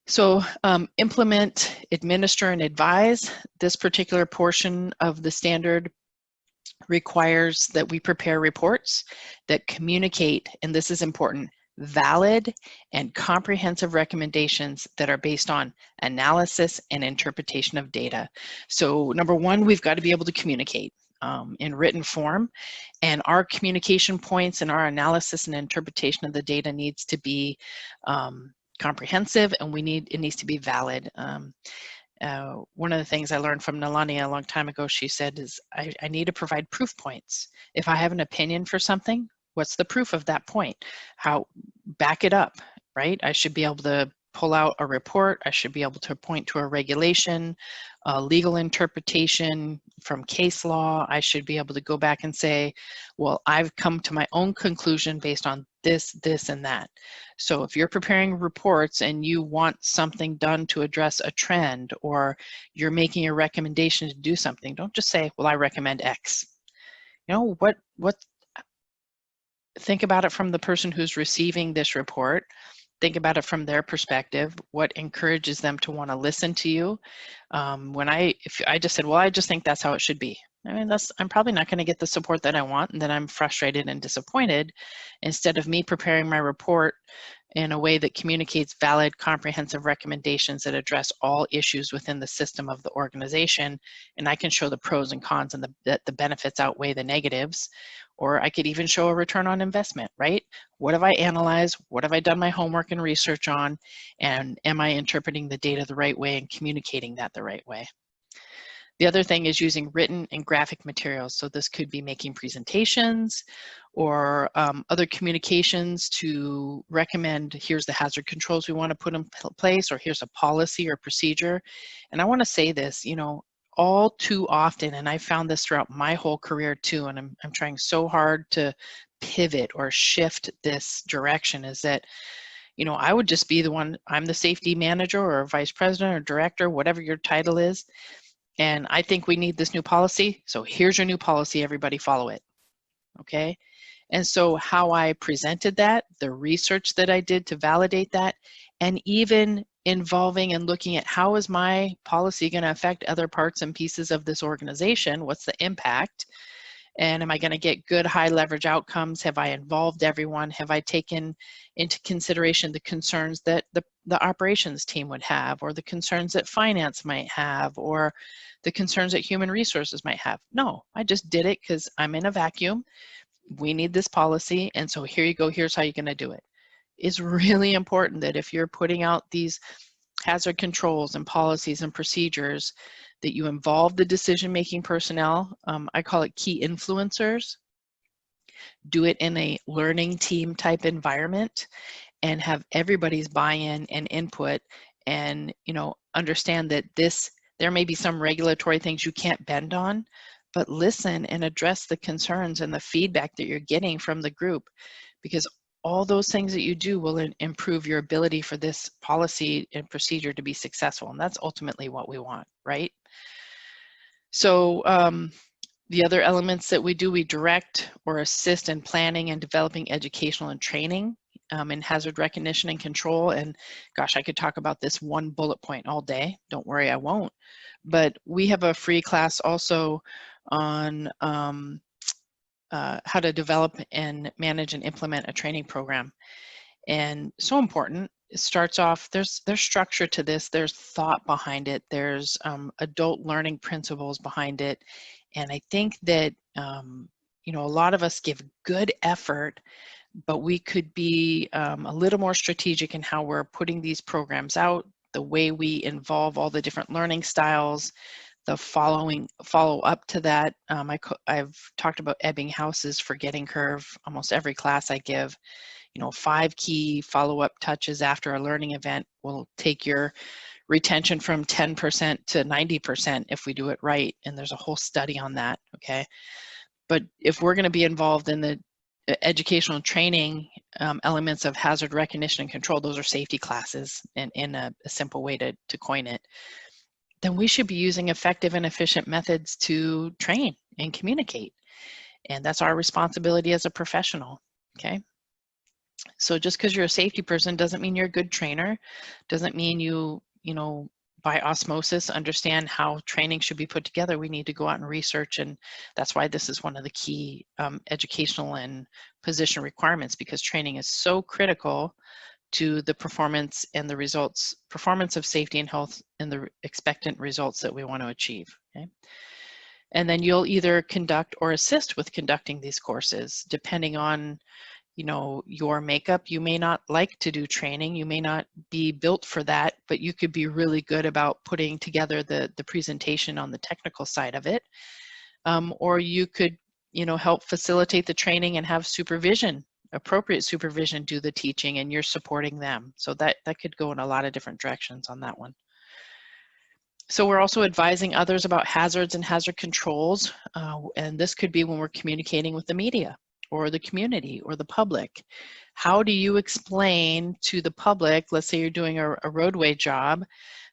So implement, administer, and advise. This particular portion of the standard requires that we prepare reports that communicate, and this is important, valid and comprehensive recommendations that are based on analysis and interpretation of data. So number one, we've got to be able to communicate in written form, and our communication points and our analysis and interpretation of the data needs to be comprehensive, and it needs to be valid. One of the things I learned from Nalani a long time ago, she said, is I need to provide proof points. If I have an opinion for something, what's the proof of that point? How, back it up, right? I should be able to pull out a report. I should be able to point to a regulation, a legal interpretation from case law. I should be able to go back and say, well, I've come to my own conclusion based on this, this, and that. So if you're preparing reports and you want something done to address a trend, or you're making a recommendation to do something, don't just say, well, I recommend X. You know, think about it from the person who's receiving this report. Think about it from their perspective. What encourages them to want to listen to you? If I just said, well, I just think that's how it should be. I mean, I'm probably not going to get the support that I want, and then I'm frustrated and disappointed. Instead of me preparing my report in a way that communicates valid, comprehensive recommendations that address all issues within the system of the organization, and I can show the pros and cons and that the benefits outweigh the negatives, or I could even show a return on investment, right? What have I analyzed? What have I done my homework and research on? And am I interpreting the data the right way and communicating that the right way? The other thing is using written and graphic materials. So this could be making presentations or other communications to recommend, here's the hazard controls we want to put in place, or here's a policy or procedure. And I want to say this, you know, all too often, and I found this throughout my whole career too, and I'm trying so hard to pivot or shift this direction, is that, you know, I would just be the one, I'm the safety manager or vice president or director, whatever your title is, and I think we need this new policy, so here's your new policy, everybody follow it, okay? And so how I presented that, the research that I did to validate that, and even involving and looking at how is my policy going to affect other parts and pieces of this organization, what's the impact, and am I going to get good high leverage outcomes? Have I involved everyone? Have I taken into consideration the concerns that the operations team would have, or the concerns that finance might have, or the concerns that human resources might have? No, I just did it because I'm in a vacuum. We need this policy, and so here you go, here's how you're going to do it. It's really important that if you're putting out these hazard controls and policies and procedures, that you involve the decision-making personnel. I call it key influencers. Do it in a learning team type environment and have everybody's buy-in and input, and, you know, understand that there may be some regulatory things you can't bend on, but listen and address the concerns and the feedback that you're getting from the group, because all those things that you do will improve your ability for this policy and procedure to be successful. And that's ultimately what we want, right? So the other elements that we do, we direct or assist in planning and developing educational and training in hazard recognition and control. And gosh, I could talk about this one bullet point all day. Don't worry, I won't. But we have a free class also on how to develop and manage and implement a training program. And so important. It starts off, there's structure to this, there's thought behind it, there's adult learning principles behind it. And I think that, you know, a lot of us give good effort, but we could be a little more strategic in how we're putting these programs out, the way we involve all the different learning styles, the follow up to that. I've talked about Ebbinghouse's forgetting curve. Almost every class I give, you know, 5 key follow-up touches after a learning event will take your retention from 10% to 90% if we do it right. And there's a whole study on that, okay? But if we're gonna be involved in the educational training elements of hazard recognition and control, those are safety classes in a simple way to coin it, then we should be using effective and efficient methods to train and communicate. And that's our responsibility as a professional, okay? So just because you're a safety person doesn't mean you're a good trainer, doesn't mean you know, by osmosis understand how training should be put together. We need to go out and research, and that's why this is one of the key educational and position requirements, because training is so critical to the performance and the results, performance of safety and health and the expectant results that we want to achieve. Okay? And then you'll either conduct or assist with conducting these courses, depending on, you know, your makeup. You may not like to do training, you may not be built for that, but you could be really good about putting together the presentation on the technical side of it. Or you could, you know, help facilitate the training and have supervision, appropriate supervision, do the teaching, and you're supporting them. So that could go in a lot of different directions on that one. So we're also advising others about hazards and hazard controls, and this could be when we're communicating with the media or the community or the public. How do you explain to the public, let's say you're doing a roadway job,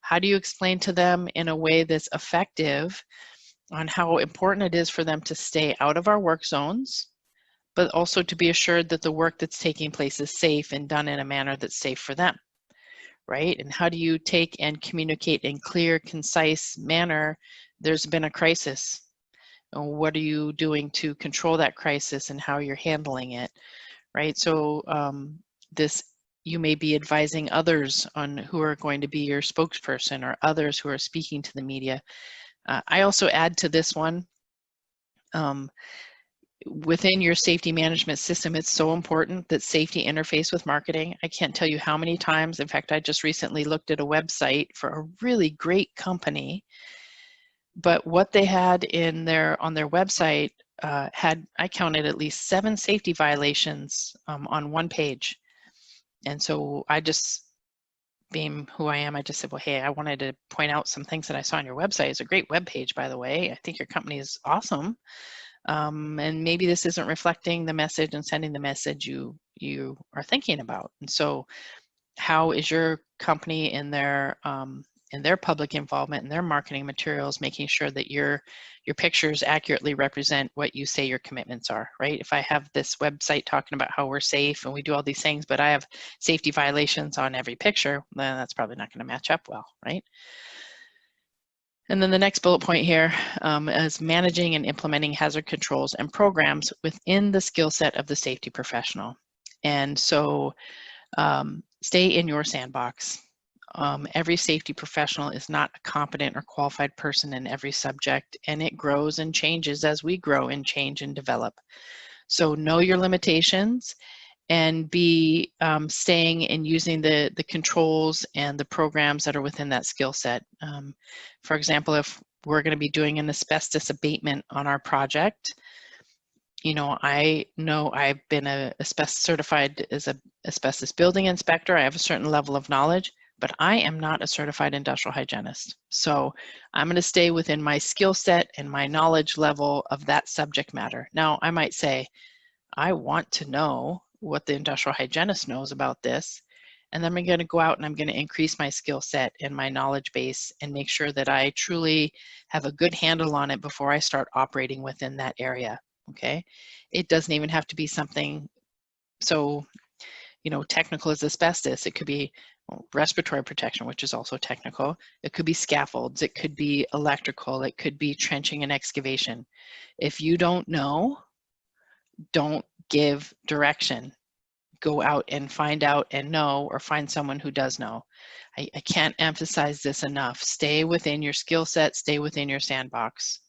how do you explain to them in a way that's effective on how important it is for them to stay out of our work zones, but also to be assured that the work that's taking place is safe and done in a manner that's safe for them, right? And how do you take and communicate in clear, concise manner, there's been a crisis? What are you doing to control that crisis and how you're handling it, right? So you may be advising others on who are going to be your spokesperson or others who are speaking to the media. I also add to this one, within your safety management system, it's so important that safety interface with marketing. I can't tell you how many times, in fact, I just recently looked at a website for a really great company, but what they had on their website had, I counted at least 7 safety violations on one page. And so I just, being who I am, I just said, well, hey, I wanted to point out some things that I saw on your website. It's a great web page, by the way. I think your company is awesome. And maybe this isn't reflecting the message and sending the message you are thinking about. And so how is your company in their public involvement and their marketing materials, making sure that your pictures accurately represent what you say your commitments are, right? If I have this website talking about how we're safe and we do all these things, but I have safety violations on every picture, then that's probably not going to match up well, right? And then the next bullet point here is managing and implementing hazard controls and programs within the skill set of the safety professional. And so stay in your sandbox. Every safety professional is not a competent or qualified person in every subject, and it grows and changes as we grow and change and develop. So know your limitations and be staying and using the controls and the programs that are within that skill set. For example, if we're going to be doing an asbestos abatement on our project, you know I've been certified as an asbestos building inspector. I have a certain level of knowledge, but I am not a certified industrial hygienist. So I'm going to stay within my skill set and my knowledge level of that subject matter. Now, I might say, I want to know what the industrial hygienist knows about this, and then I'm going to go out and I'm going to increase my skill set and my knowledge base and make sure that I truly have a good handle on it before I start operating within that area, okay? It doesn't even have to be something so, you know, technical as asbestos. It could be respiratory protection, which is also technical. It could be scaffolds, it could be electrical, it could be trenching and excavation. If you don't know, don't give direction. Go out and find out and know, or find someone who does know. I can't emphasize this enough. Stay within your skill set, stay within your sandbox.